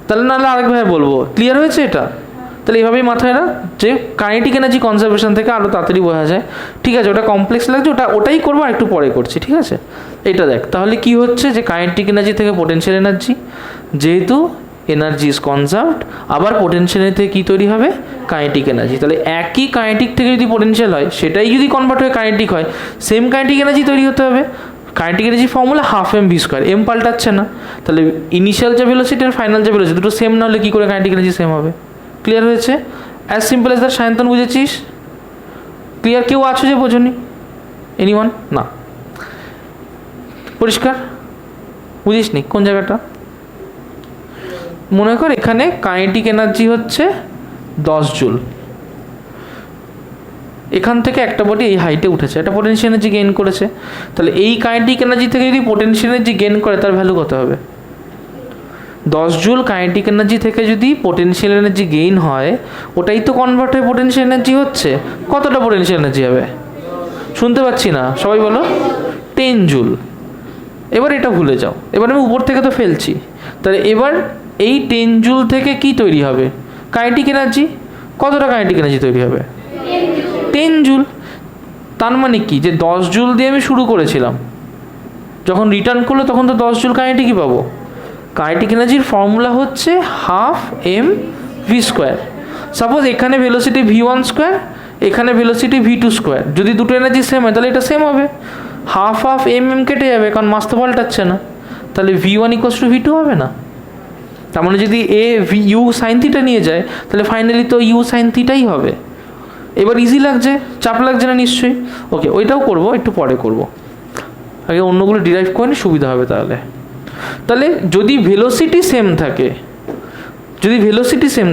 তাহলে নাহলে আরেকভাবে বলবো, ক্লিয়ার হয়েছে এটা? তাহলে এইভাবেই মাথায় রাখ যে কাইনেটিক এনার্জি কনজারভেশন থেকে আরও তাড়াতাড়ি বোঝা যায়। ঠিক আছে, ওটা কমপ্লেক্স লাগছে, ওটাই করবো, আর একটু পরে করছি, ঠিক আছে? এটা দেখ তাহলে কি হচ্ছে, যে কাইনেটিক এনার্জি থেকে পোটেনশিয়াল এনার্জি, যেহেতু এনার্জি ইজ কনজার্ভড, আবার পোটেনশিয়াল থেকে কী তৈরি হবে? Kinetic energy. তাহলে একই কাইনেটিক থেকে যদি পোটেনশিয়াল হয়, সেটাই যদি কনভার্ট হয়ে কাইনেটিক হয়, সেম কাইনেটিক এনার্জি তৈরি হতে হবে। Kinetic energy formula half m v square, m পাল্টাচ্ছে না, তাহলে ইনিশিয়াল যে ভেলোসিটি আর ফাইনাল যে ভেলোসিটি দুটো সেম না হলে কী করে কাইনেটিক এনার্জি সেম হবে? ক্লিয়ার হয়েছে? As simple as that. Sayantan বুঝেছিস? ক্লিয়ার? কেউ আছো যে বোঝনি? এনিওয়ান? না, পরিষ্কার? বুঝিস নি কোন জায়গাটা? মনে কর এখানে কাইনেটিক এনার্জি হচ্ছে 10 জুল, এখান থেকে একটা বডি এই হাইটে উঠেছে, একটা পোটেনশিয়াল এনার্জি গেইন করেছে, তাহলে এই কাইনেটিক এনার্জি থেকে যদি পোটেনশিয়াল এনার্জি গেইন করে, তার ভ্যালু কত হবে? 10 জুল কাইনেটিক এনার্জি থেকে যদি পোটেনশিয়াল এনার্জি গেইন হয়, ওটাই তো কনভার্ট হয়ে পোটেনশিয়াল এনার্জি হচ্ছে। কতটা পোটেনশিয়াল এনার্জি হবে? শুনতে পাচ্ছি না, সবাই বলো। 10 জুল। এবার এটা ভুলে যাও, এবার আমি উপর থেকে তো ফেলছি, তাহলে এবার এই 10 জুল থেকে কি তৈরি হবে? Kinetic energy. কতটা কাইনেটিক এনার্জি তৈরি হবে? 10 জুল। তার মানে কি, যে 10 জুল দিয়ে আমি শুরু করেছিলাম, যখন রিটার্ন করলো তখন তো 10 জুল কাইনেটিকই পাবো। কাইনেটিক এনার্জির ফর্মুলা হচ্ছে half m v square. Suppose এখানে ভেলোসিটি v1 স্কোয়ার, এখানে ভেলোসিটি v2 স্কোয়ার, যদি দুটো এনার্জি সেম হয় তাহলে এটা সেম হবে। হাফ হাফ এম এম কেটে যাবে, কারণ মাস তো পাল্টাচ্ছে না, তাহলে v1 ইকুয়ালস টু v2 হবে না? তার মানে যদি এ ইউ সাইন থিটা নিয়ে যায়, তাহলে ফাইনালি তো ইউ সাইন থিটাই হবে। এবার ইজি লাগছে, চাপ লাগছে না নিশ্চয়ই? ওকে, ওইটাও করবো, একটু পরে করব, আগে অন্যগুলো ডিরাইভ করে নি, সুবিধা হবে। তাহলে যদি ভেলোসিটি সেম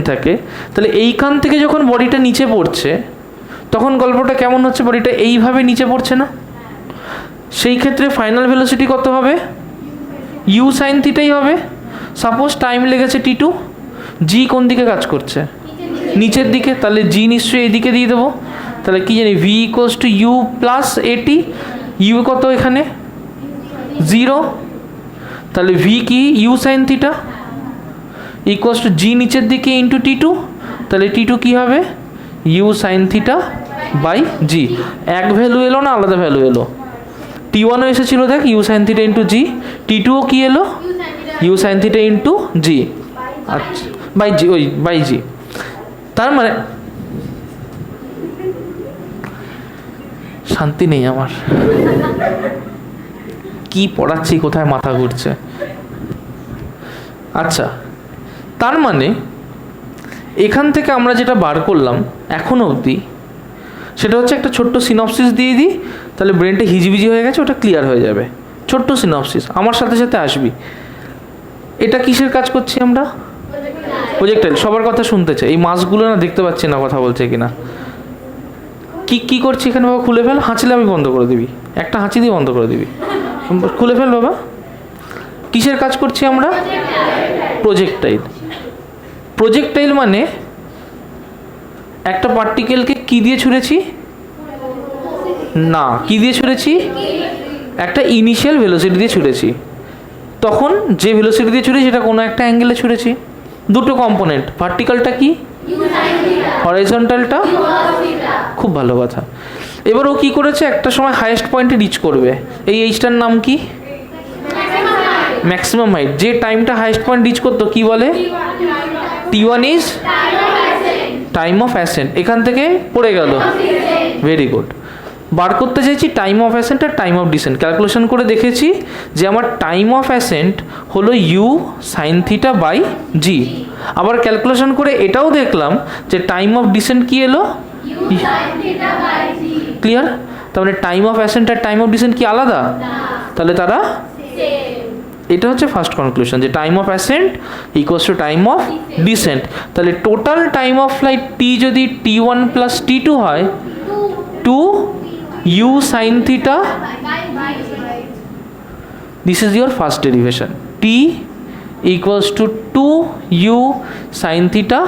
থাকে, তাহলে এইখান থেকে যখন বডিটা নিচে পড়ছে, তখন গল্পটা কেমন হচ্ছে? বডিটা এইভাবে নিচে পড়ছে না? সেই ক্ষেত্রে ফাইনাল ভেলোসিটি কত হবে? ইউ সাইন থিটাই হবে। সাপোজ টাইম লেগেছে t2, জি কোন দিকে কাজ করছে? নিচের দিকে, তাহলে জি নিশ্চয়ই এইদিকে দিয়ে দেবো। তাহলে কি জানি, v equals to u plus at, u কত এখানে? 0। তাহলে ভি কি? U sine theta equals to g নিচের দিকে ইন্টু t2, তাহলে t2 কি হবে? U sine theta by g. এক ভ্যালু এলো না আলাদা ভ্যালু এলো? t1ও এসেছিলো দেখ, ইউ সাইন থিটা ইন্টু জি, t2ও কি এলো? ইউ সাইন থিটা ইন্টু জি। আচ্ছা, বাই জি, ওই বাই জি। তার মানে শান্তি নেই আমার, কি পড়াচ্ছি, কোথায় মাথা ঘুরছে। আচ্ছা, তার মানে এখান থেকে আমরা যেটা বার করলাম এখনো অবধি, সেটা হচ্ছে একটা ছোট্ট সিনপসিস দিয়ে দিই, তাহলে ব্রেনটা হিজিবিজি হয়ে গেছে, ওটা ক্লিয়ার হয়ে যাবে। ছোট্ট সিনপসিস, আমার সাথে সাথে আসবি। এটা কিসের কাজ করছি আমরা? প্রজেক্টাইল। সবার কথা শুনতে চাই, এই মাসগুলো না দেখতে পাচ্ছি না কথা বলছে কিনা। কি করছি এখানে বাবা? খুলে ফেল, হাঁচলে আমি বন্ধ করে দিবি, একটা হাঁচি দিয়ে বন্ধ করে দিবি, খুলে ফেল বাবা। কিসের কাজ করছি আমরা? প্রজেক্টাইল মানে একটা পার্টিকেলকে কি দিয়ে ছুঁড়েছি? না, কি দিয়ে ছুঁড়েছি? একটা ইনিশিয়াল ভেলোসিটি দিয়ে ছুঁড়েছি। তখন যে ভেলোসিটি দিয়ে ছুঁড়েছি সেটা কোনো একটা অ্যাঙ্গেলে ছুঁড়েছি। দুটো কম্পোনেন্ট, ভার্টিক্যালটা কি, হরাইজন্টালটা, খুব ভালো কথা। এবার ও কি করেছে, একটা সময় হাইয়েস্ট পয়েন্টে রিচ করবে। এই এইচটার নাম কি? Maximum height. যে টাইমটা হাইয়েস্ট পয়েন্ট রিচ করতো কি বলে? T1 is time of accent. এখান থেকে পড়ে গেল, ভেরি গুড। বার করতে চাইছি টাইম অফ অ্যাসেন্ট আর টাইম অফ ডিসেন্ট। ক্যালকুলেশন করে দেখেছি যে আমার টাইম অফ অ্যাসেন্ট হলো u sine theta by g. আবার ক্যালকুলেশন করে এটাও দেখলাম যে টাইম অফ ডিসেন্ট কি এলো, ক্লিয়ার? তার মানে টাইম অফ অ্যাসেন্ট আর টাইম অফ ডিসেন্ট কি আলাদা? তাহলে তারা, এটা হচ্ছে ফার্স্ট কনক্লুশন, যে time of ascent equals to time of descent. তাহলে total time of flight t যদি T1 প্লাস T2 হয়, 2 u sin theta, this is your first derivation, t equals to 2 u sin theta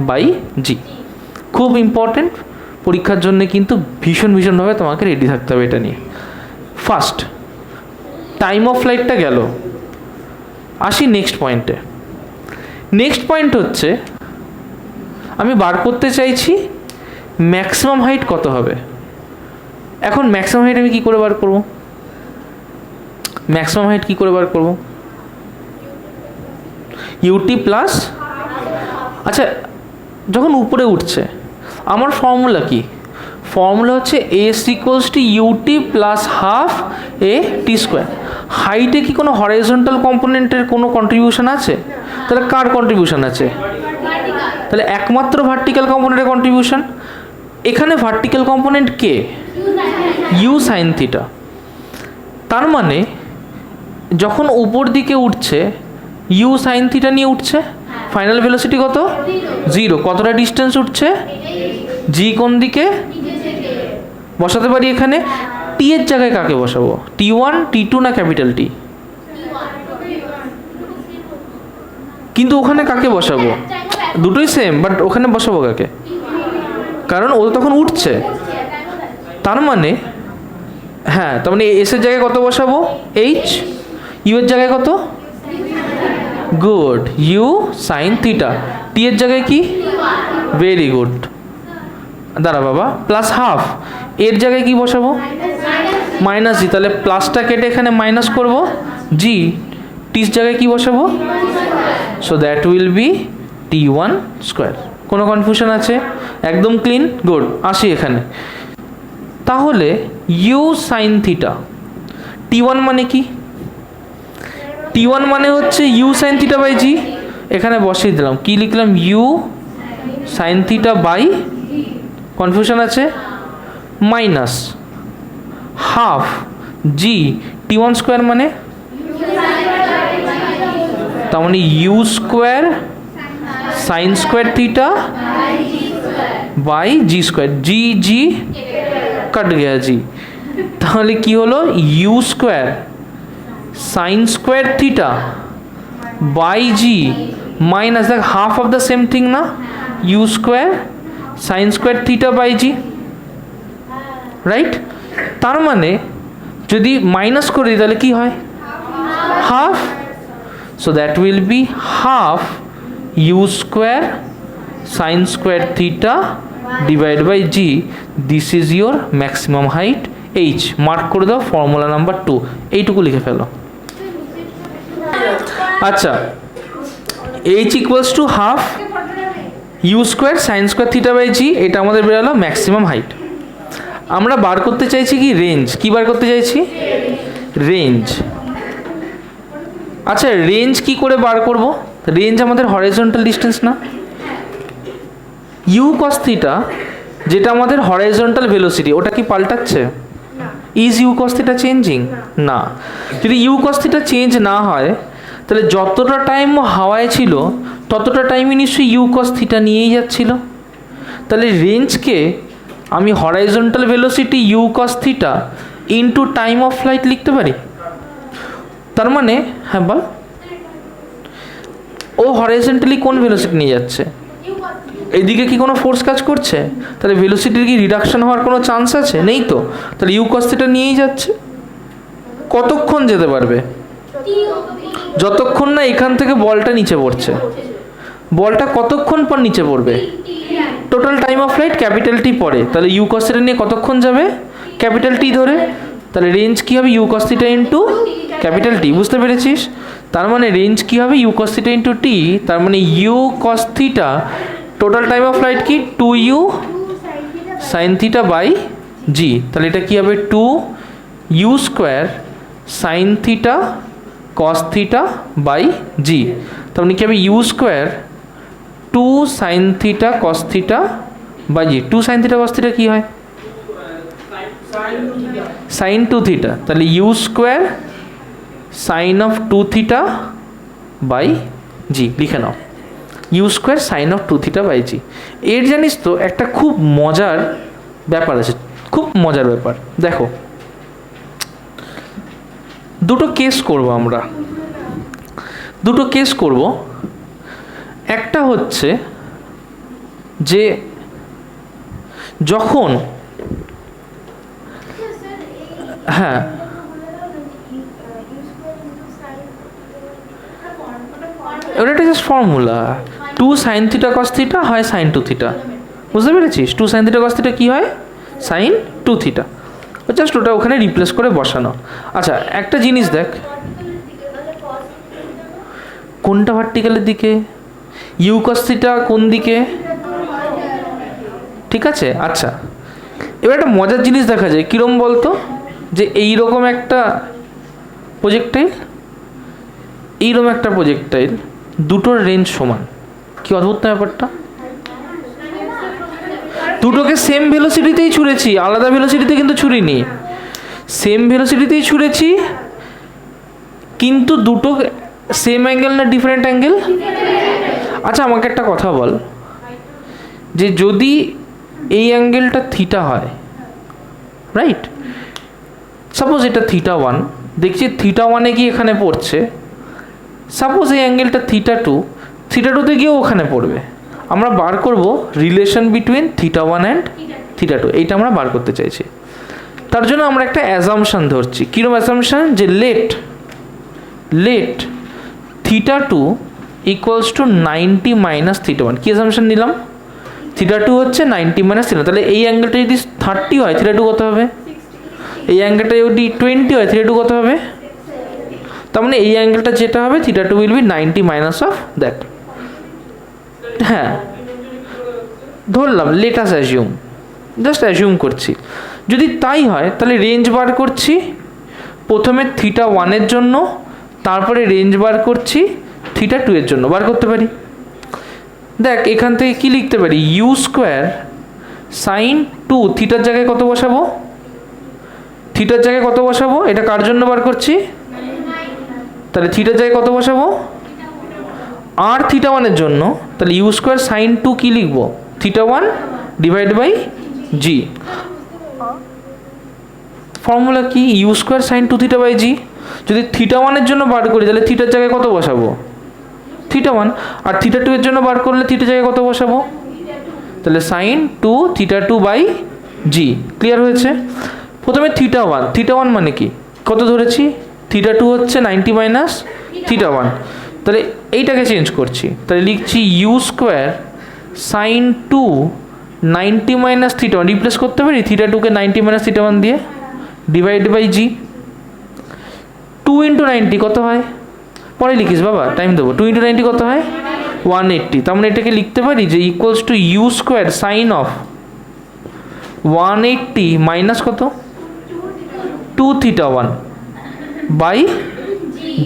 by g। খুব important, পরীক্ষার জন্য কিন্তু ভীষণভাবে তোমাকে ready থাকতে হবে এটা নিয়ে। ফার্স্ট টাইম অফ ফ্লাইটটা গেল, আসি নেক্সট পয়েন্টে। নেক্সট পয়েন্ট হচ্ছে আমি বার করতে চাইছি ম্যাক্সিমাম হাইট কত হবে। এখন ম্যাক্সিমাম হাইট আমি কী করে বার করব? ম্যাক্সিমাম হাইট কী করে বার করব? ইউটি প্লাস, আচ্ছা যখন উপরে উঠছে আমার ফর্মুলা কি? ফর্মুলা হচ্ছে s equals to ut plus half a t square. হাইটে কি কোনো হরাইজন্টাল কম্পোনেন্টের কোনো কন্ট্রিবিউশন আছে? তাহলে কার কন্ট্রিবিউশন আছে? তাহলে একমাত্র ভার্টিক্যাল কম্পোনেন্টের কন্ট্রিবিউশন। এখানে ভার্টিক্যাল কম্পোনেন্ট কে? U sine theta. তার মানে যখন উপর দিকে উঠছে ইউ সাইন থিটা নিয়ে উঠছে, ফাইনাল ভেলোসিটি কত? 0। কতটা ডিস্টেন্স উঠছে? জি কোন দিকে? বসাতে পারি এখানে টি এর জায়গায় কাকে বসাবো? T1 T2 না ক্যাপিটাল টি? কিন্তু ওখানে কাকে বসাবো? দুটোই সেম, বাট ওখানে বসাবো কাকে? কারণ ও তখন উঠছে। তার মানে হ্যাঁ, তার মানে এস এর জায়গায় কত বসাবো? এইচ। ইউ এর জায়গায় কত? Good, u sine theta. T এর জায়গায় কি? Very good. দাঁড়া বাবা, প্লাস হাফ। এর জায়গায় কি বসাবো? Minus g. তাহলে প্লাসটা কেটে এখানে মাইনাস করব, জি। টির জায়গায় কি বসাবো? So that will B T1 square. কোনো কনফিউশন আছে? একদম ক্লিন, গুড। আসি এখানে, তাহলে ইউ সাইন থিটা T1 মানে কি? T1 মানে হচ্ছে u sine theta by g. এখানে বসিয়ে দিলাম, কি লিখলাম? U sine theta by, confusion আছে? Minus half g T1 square মানে, তার মানে u square sine square theta by g square. জি জি कट गया जी। তাহলে কি হলো? U square sine square theta by g minus, দেখ half of the same thing না, u square sine square theta by g, right? তার মানে যদি মাইনাস করে দিই তাহলে কি হয়? Half. So that will be half u square sine square theta divide by g. This is your maximum height H. Mark করে দাও, ফর্মুলা নাম্বার 2। এইটুকু লিখে ফেলো। আচ্ছা, H equals to half u square sine square theta by g. এটা আমাদের বেরোলো maximum height. আমরা বার করতে চাইছি কি? রেঞ্জ। কি বার করতে চাইছি? রেঞ্জ। আচ্ছা, রেঞ্জ কি করে বার করব? রেঞ্জ আমাদের হরাইজন্টাল ডিস্টেন্স না? ইউ কস থিটা যেটা আমাদের হরাইজন্টাল ভেলোসিটি, ওটা কি পাল্টাচ্ছে? Is u cos theta changing? না। যদি ইউ কস থিটা চেঞ্জ না হয় তাহলে যতটা টাইম হাওয়ায় ছিল ততটা টাইমই নিশ্চয়ই ইউ কস থিটা নিয়েই যাচ্ছিল। তাহলে রেঞ্জকে আমি horizontal velocity u cos theta into time of flight লিখতে পারি। তার মানে হ্যাঁ বল, ও হরাইজন্টালি কোন ভেলোসিটি নিয়ে যাচ্ছে? এদিকে কি কোনো ফোর্স কাজ করছে? তাহলে ভেলোসিটির কি রিডাকশন হওয়ার কোনো চান্স আছে? নেই তো। তাহলে ইউ কস থিটা নিয়েই যাচ্ছে। কতক্ষণ যেতে পারবে? যতক্ষণ না এখান থেকে বলটা নিচে পড়ছে। বলটা কতক্ষণ পর নিচে পড়বে? Total time of flight capital T পড়ে, তাহলে ইউ কস থিটা নিয়ে কতক্ষণ যাবে? ক্যাপিটাল টি ধরে। তাহলে রেঞ্জ কী হবে? U cos theta into capital t. বুঝতে পেরেছিস? তার মানে রেঞ্জ কী হবে? U cos theta into t. তার মানে u cos theta total time of flight কি? 2u সাইন থিটা বাই জি। তাহলে এটা কী হবে? 2u square sine theta cos theta by g. তার মানে কী হবে? U square 2 sine theta cos theta by g. 2 sine theta cos theta কী হয়? Sine 2 theta. তাহলে u square sine of 2 theta by g লিখে নাও। U square sine of 2 theta by g. এর জানিস তো একটা খুব মজার ব্যাপার আছে, খুব মজার ব্যাপার। দেখো, দুটো কেস করব আমরা, দুটো কেস করব। একটা হচ্ছে যে যখন হ্যাঁ ওটা একটা just formula. 2 sine theta cos theta হয় সাইন 2 থিটা। বুঝতে পেরেছিস? 2 সাইন থিটা কস থিটা কী হয়? Sine 2 theta. জাস্ট ওটা ওখানে রিপ্লেস করে বসানো। আচ্ছা, একটা জিনিস দেখ, কোনটা ভার্টিক্যালের দিকে? ইউ কস থিটা কোন দিকে? ঠিক আছে। আচ্ছা, এবার একটা মজার জিনিস দেখা যায়, কীরকম বলতো? যে এইরকম একটা প্রজেক্টাইল, এইরকম একটা প্রজেক্টাইল, দুটোর রেঞ্জ সমান। কি অদ্ভুত না ব্যাপারটা? দুটোকে সেম ভেলোসিটিতেই ছুঁড়েছি, আলাদা ভেলোসিটিতে কিন্তু ছুঁড়িনি। সেম ভেলোসিটিতেই ছুঁড়েছি, কিন্তু দুটো সেম অ্যাঙ্গেল না ডিফারেন্ট অ্যাঙ্গেল? আচ্ছা, আমাকে একটা কথা বল, যে যদি এই অ্যাঙ্গেলটা থিটা হয়, রাইট? সাপোজ এটা থিটা 1, দেখছি থিটা 1-এ গিয়ে এখানে পড়ছে। সাপোজ এই অ্যাঙ্গেলটা থিটা 2, থিটা 2-তে গিয়েও ওখানে পড়বে। আমরা বার করব relation between theta 1 and theta 2, এইটা আমরা বার করতে চাইছি। তার জন্য আমরা একটা অ্যাজাম্পশন ধরছি। কীরকম অ্যাজাম্পশন? যে let theta 2 equals to 90 minus theta 1। কী অ্যাজাম্পশন নিলাম? থিটা 2 হচ্ছে 90 মাইনাস থিটা। তাহলে এই অ্যাঙ্গেলটা যদি 30 হয়, থিটা 2 কত হবে? এই অ্যাঙ্গেলটা যদি 20 হয়, থিটা 2 কত হবে? তার মানে এই অ্যাঙ্গেলটা যেটা হবে, theta 2 will be 90 minus of that. হ্যাঁ, ধরলাম, let us assume, just assume করছি। যদি তাই হয়, তাহলে রেঞ্জ বার করছি প্রথমে থিটা 1-এর জন্য, তারপরে রেঞ্জ বার করছি থিটা 2-এর জন্য। বার করতে পারি। দেখ, এখান থেকে কি লিখতে পারি? ইউ স্কোয়ার সাইন 2 থিটার জায়গায় কত বসাবো? থিটার জায়গায় কত বসাবো? এটা কার জন্য বার করছি? তাহলে থিটার জায়গায় কত বসাবো? আর থিটা 1-এর জন্য। তাহলে ইউ স্কোয়ার সাইন 2 কি লিখবো? Theta 1 divide by g. Formula কি? U square sine 2 theta by g. যদি থিটা 1-এর জন্য বার করি, তাহলে থিটার জায়গায় কত বসাবো? থিটা 1। আর থিটা 2-এর জন্য বার করলে থিটার জায়গায় কত বসাবো? তাহলে sine 2 theta 2 by g. Clear হয়েছে? প্রথমে থিটা 1, থিটা 1 মানে কি? কত ধরেছি? থিটা 2 হচ্ছে 90 মাইনাস থিটা 1। তাহলে এইটাকে চেঞ্জ করছি, তাহলে লিখছি u square sine 2 90 minus theta 1। Replace করতে পারি থিটা 2-কে 90 মাইনাস থিটা 1 দিয়ে, ডিভাইড বাই জি। 2 ইন্টু 90 কত হয়? পরে লিখিস বাবা, টাইম দেবো। 2 ইন্টু 90 কত হয়? 180। তার মানে এটাকে লিখতে পারি যে equals to u square sine of 180 minus কত? 2 থিটা 1 বাই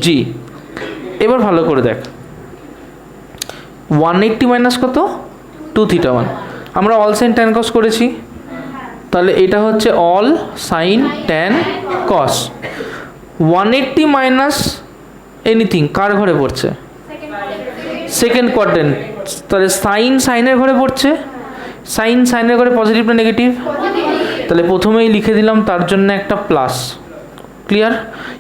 জি। এবার ভালো করে দেখ, 180 মাইনাস কত? 2 থিটা 1। আমরা অল সাইন ট্যান কস করেছি, তাহলে এটা হচ্ছে all sine tan cos. 180 minus anything কার ঘরে পড়ছে? Second quadrant. তাহলে সাইন সাইনের ঘরে পড়ছে। সাইন সাইনের ঘরে পজিটিভ না নেগেটিভ? তাহলে প্রথমেই লিখে দিলাম তার জন্য একটা plus. Clear?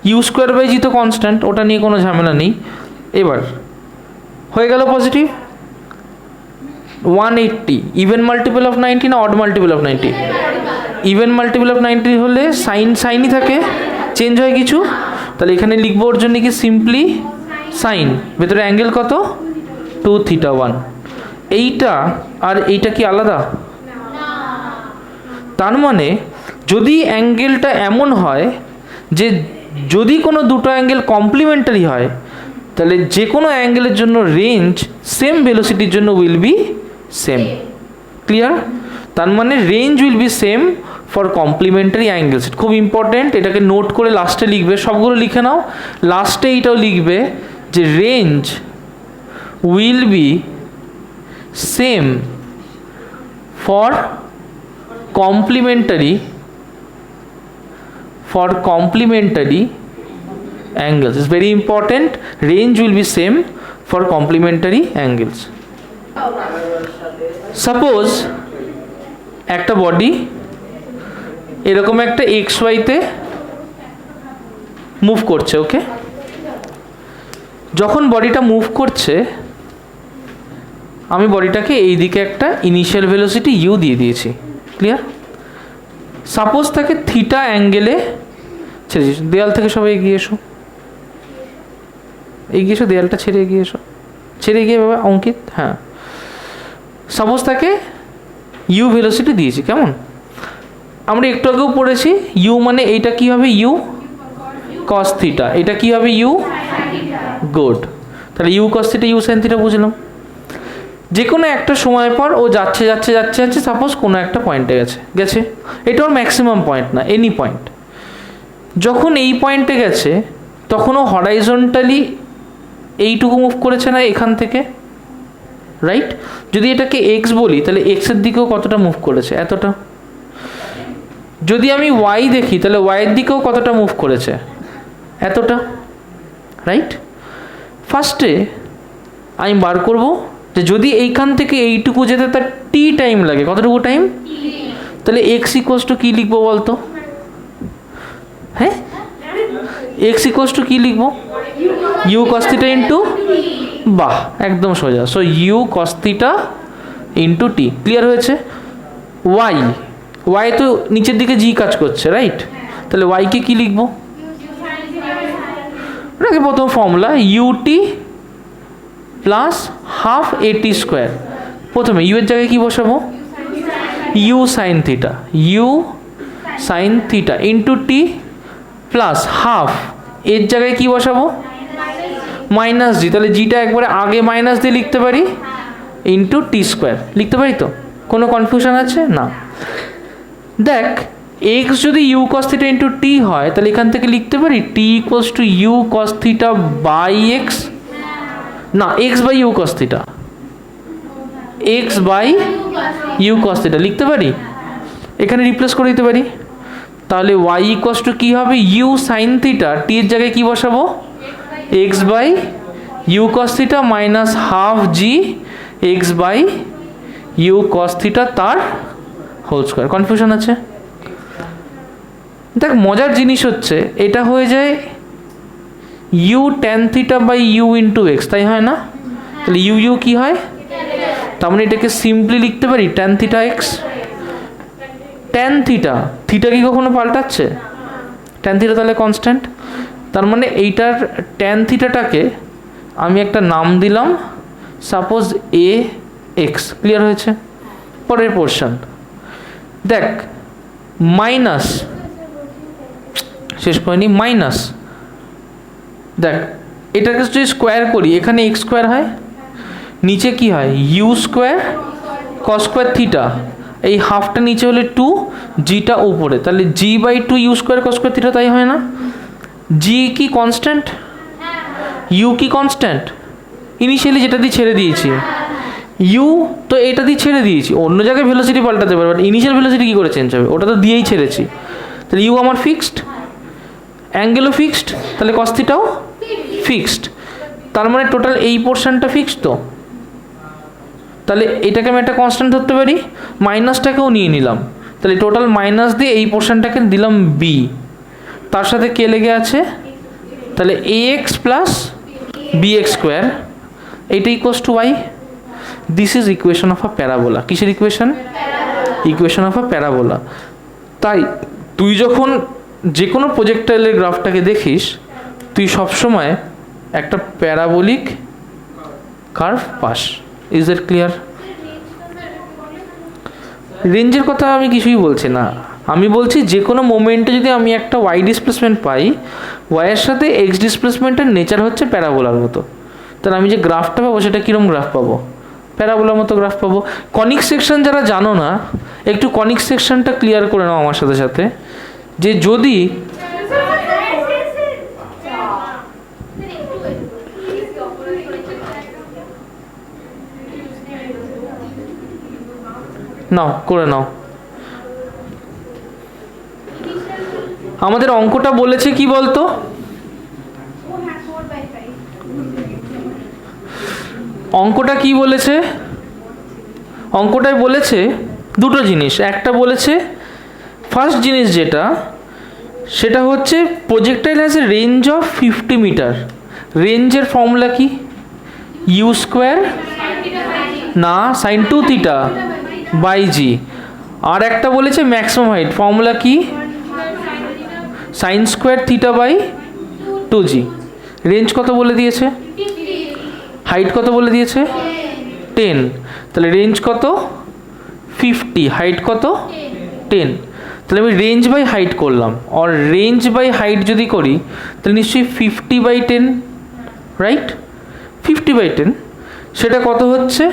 U square by g তো কনস্ট্যান্ট, ওটা নিয়ে কোনো ঝামেলা নেই। এবার হয়ে গেল পজিটিভ। 180 ইভেন মাল্টিপল অফ 90 না odd multiple of 90? Even multiple of 90 হলে সাইনই থাকে, চেঞ্জ হয় কিছু? তাহলে এখানে লিখবো ওর জন্য কি সিম্পলি সাইন, ভেতরে অ্যাঙ্গেল কত 2θ1। এইটা আর এইটা কি আলাদা? তার মানে যদি অ্যাঙ্গেলটা এমন হয় যে যদি কোনো দুটো অ্যাঙ্গেল কমপ্লিমেন্টারি হয় তাহলে যে কোনো অ্যাঙ্গেলের জন্য রেঞ্জ সেম ভেলোসিটির জন্য উইল বি সেম। ক্লিয়ার? তার মানে range will be same for complementary angles. খুব ইম্পর্টেন্ট, এটাকে নোট করে লাস্টে লিখবে, সবগুলো লিখে নাও, লাস্টে এইটাও লিখবে যে range will be same for complementary angles. It's very important, range will be same for complementary angles. Suppose একটা বডি এরকম একটা XY তে মুভ করছে, ওকে? যখন বডিটা মুভ করছে আমি বডিটাকে এইদিকে একটা ইনিশিয়াল ভেলোসিটি u দিয়ে দিয়েছি। ক্লিয়ার? সাপোজ তাকে থিটা অ্যাঙ্গেলে ছেড়ে, দেয়াল থেকে সবাই এগিয়ে এসো, দেয়ালটা ছেড়ে এগিয়ে এসো, ছেড়ে গিয়ে বাবা অঙ্কিত, হ্যাঁ। সাপোজ তাকে ইউ ভেলোসিটি দিয়েছি, কেমন? আমরা একটু আগেও পড়েছি ইউ মানে এইটা কি হবে ইউ কস থিটা, এটা কি হবে ইউ গুড। তাহলে u cos theta u sine theta বুঝলাম। যে কোনো একটা সময় পর ও যাচ্ছে সাপোজ কোনো একটা পয়েন্টে গেছে, এটা ওর ম্যাক্সিমাম পয়েন্ট না, এনি পয়েন্ট। যখন এই পয়েন্টে গেছে তখন ও হরাইজন্টালি এইটুকু মুভ করেছে না এখান থেকে, রাইট? যদি এটাকে এক্স বলি তাহলে এক্সের দিকেও কতটা মুভ করেছে, এতটা। যদি আমি ওয়াই দেখি তাহলে ওয়াইয়ের দিকেও কতটা মুভ করেছে, এতটা, রাইট? ফার্স্টে আমি বার করব যে যদি এইখান থেকে এইটুকু যেতে তার টি টাইম লাগে, কতটুকু টাইম? তাহলে এক্স ইকুয়ালস টু কী লিখবো বলতো? হ্যাঁ, এক্স ইকুয়ালস টু কী লিখবো? ইউ কস থিটা ইন্টু, বাহ একদম সোজা। So u cos theta into t. Clear হয়েছে? ওয়াই তো নিচের দিকে জি কাজ করছে, রাইট? তাহলে ওয়াইকে কী লিখবো? নাকি প্রথম formula ut plus half at square. প্রথমে ইউ এর জায়গায় কী বসাবো? U sine theta into t plus half, এর জায়গায় কী বসাবো? Minus g. তাহলে জিটা একবারে আগে মাইনাস দিয়ে লিখতে পারি, ইন্টু টি স্কোয়ার লিখতে পারি তো? কোনো কনফিউশন আছে না? দেখ, এক্স যদি u cos theta into t হয় তাহলে এখান থেকে লিখতে পারি t equals to u cos theta by x, না x by u cos theta, x by u cos theta লিখতে পারি, এখানে রিপ্লেস করে দিতে পারি। তাহলে ওয়াই ইকুয়ালস টু কী হবে? ইউ সাইন থিটা, টি এর জায়গায় কী বসাবো? X by u cos theta minus half g x by u cos theta তার হোল স্কোয়ার। কনফিউশন আছে? দেখ, মজার জিনিস হচ্ছে এটা হয়ে যায় u tan theta by u into x, তাই হয় না? তাহলে ইউ কি হয়? তার মানে এটাকে সিম্পলি লিখতে পারি tan theta x. Tan theta কি কখনো পাল্টাচ্ছে? ট্যান থিটা তাহলে কনস্ট্যান্ট। তার মানে এইটার ট্যান থিটাটাকে আমি একটা নাম দিলাম, সাপোজ এ এক্স। ক্লিয়ার হয়েছে? পরের পোর্শন দেখ, মাইনাস, শেষ করিনি, মাইনাস দেখ এটাকে যদি স্কোয়ার করি এখানে এক্স স্কোয়ার হয়, নিচে কি হয়? You square cos square theta, এই হাফটা নিচে হলে 2, জিটা উপরে, তাহলে জি by 2 you square cos square theta, তাই হয় না? জি কি কনস্ট্যান্ট? ইউ কি কনস্ট্যান্ট? ইনিশিয়ালি যেটা দিয়ে ছেড়ে দিয়েছি ইউ, তো এটা দিয়ে ছেড়ে দিয়েছি, অন্য জায়গায় ভেলোসিটি পাল্টাতে পারে, বাট ইনিশিয়াল ভেলোসিটি কী করে চেঞ্জ হবে? ওটা তো দিয়েই ছেড়েছি। তাহলে ইউ আমার ফিক্সড, অ্যাঙ্গেলও ফিক্সড, তাহলে কস থিটাও ফিক্সড। তার মানে টোটাল এই পোর্শনটা ফিক্সড। তো তাহলে এটাকে আমি একটা কনস্ট্যান্ট ধরতে পারি, মাইনাসটাকেও নিয়ে নিলাম, তাহলে টোটাল মাইনাস দিয়ে এই পোর্শনটাকে দিলাম বি, তার সাথে কে লেগে আছে? তাহলে a x plus b x square, এইটা equals to y. This is equation of a parabola. কিসের equation? Equation of a parabola. তাই তুই যখন যে কোনো প্রজেক্টাইলের গ্রাফটাকে দেখিস, তুই সবসময় একটা parabolic curve pass. Is that clear? রেঞ্জের কথা আমি কিছুই বলছি না, আমি বলছি যে কোনো মোমেন্টে যদি আমি একটা ওয়াই ডিসপ্লেসমেন্ট পাই, ওয়াইয়ের সাথে এক্স ডিসপ্লেসমেন্টের নেচার হচ্ছে প্যারাবোলার মতো, তাহলে আমি যে গ্রাফটা পাবো সেটা কীরকম গ্রাফ পাবো? প্যারাবোলার মতো গ্রাফ পাবো। কনিক সেকশন যারা জানো না, একটু কনিক সেকশনটা ক্লিয়ার করে নাও আমার সাথে সাথে, যে যদি নাও করে নাও। আমাদের অঙ্কটা বলেছে কি বলতো? অঙ্কটা কি বলেছে? অঙ্কটায় বলেছে দুটো জিনিস। একটা বলেছে, ফার্স্ট জিনিস যেটা, সেটা হচ্ছে projectile has a range of 50 metre. রেঞ্জের ফর্মুলা কি? ইউ স্কোয়ার না সাইন 2 থিটা বাই জি। আর একটা বলেছে ম্যাক্সিমাম হাইট, ফর্মুলা কি? Sine square theta by 2g। Range কত বলে দিয়েছে? হাইট কত বলে দিয়েছে? 10। তাহলে রেঞ্জ কত? 50। হাইট কত? 10। তাহলে আমি রেঞ্জ বাই হাইট করলাম, আর রেঞ্জ বাই হাইট যদি করি তাহলে নিশ্চয়ই 50/10, রাইট? 50/10 সেটা কত হচ্ছে?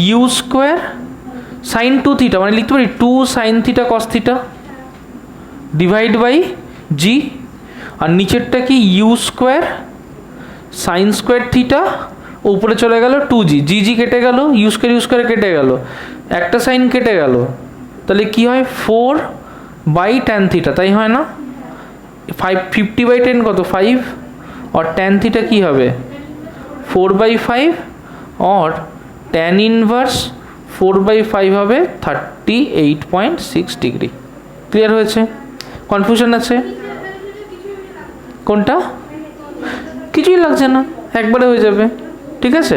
ইউ স্কোয়ার সাইন 2 থিটা, মানে লিখতে পারি 2 sine theta cos theta divide by g. আর নিচেরটা কি? U square sine square theta, উপরে চলে গেল 2g, জি কেটে গেল, ইউ স্কোয়ার কেটে গেল, একটা সাইন কেটে গেল, তাহলে কি হয়? 4/tan থিটা, তাই হয় না? 50/10 কত? 5। আর tan থিটা কি হবে? 4/5, और tan ইনভার্স 4/5 হবে 38.6 ডিগ্রি। ক্লিয়ার হয়েছে? কনফিউশন আছে কোনটা? কিছুই লাগছে না, একবারে হয়ে যাবে। ঠিক আছে।